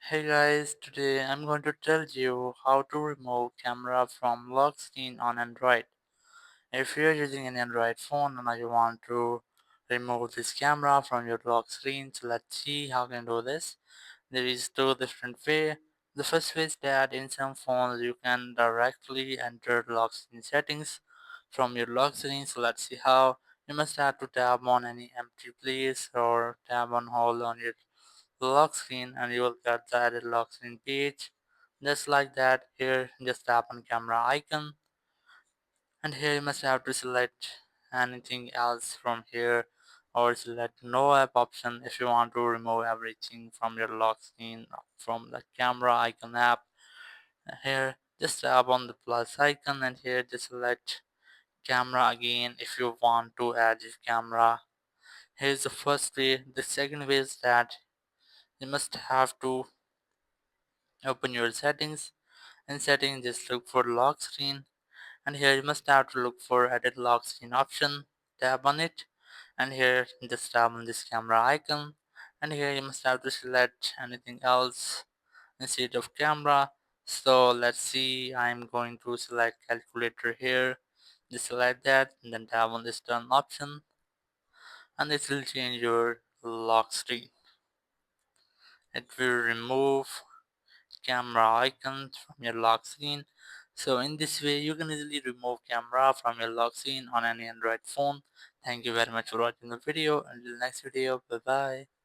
Hey guys, today I'm going to tell you how to remove camera from lock screen on Android. If you're using an Android phone and you want to remove this camera from your lock screen, so let's see how you can do this. There is two different ways. The first way is that in some phones you can directly enter lock screen settings from your lock screen. So let's see how. You must have to tap on any empty place or tap on hold on your lock screen and you will get the added lock screen page. Just like that, here just tap on camera icon and here you must have to select anything else from here or select no app option if you want to remove everything from your lock screen from the camera icon app. Here just tap on the plus icon and here just select camera again if you want to add your camera. Here's the first way. The second way is that you must have to open your settings. In settings, just look for lock screen, and here you must have to look for edit lock screen option. Tap on it, and here just tap on this camera icon, and here you must have to select anything else instead of camera. So let's see, I'm going to select calculator here. Just select that, and then tap on this turn option, and it will change your lock screen. It will remove camera icons from your lock screen. So in this way you can easily remove camera from your lock screen on any Android phone. Thank you very much for watching the video. Until next video, bye bye.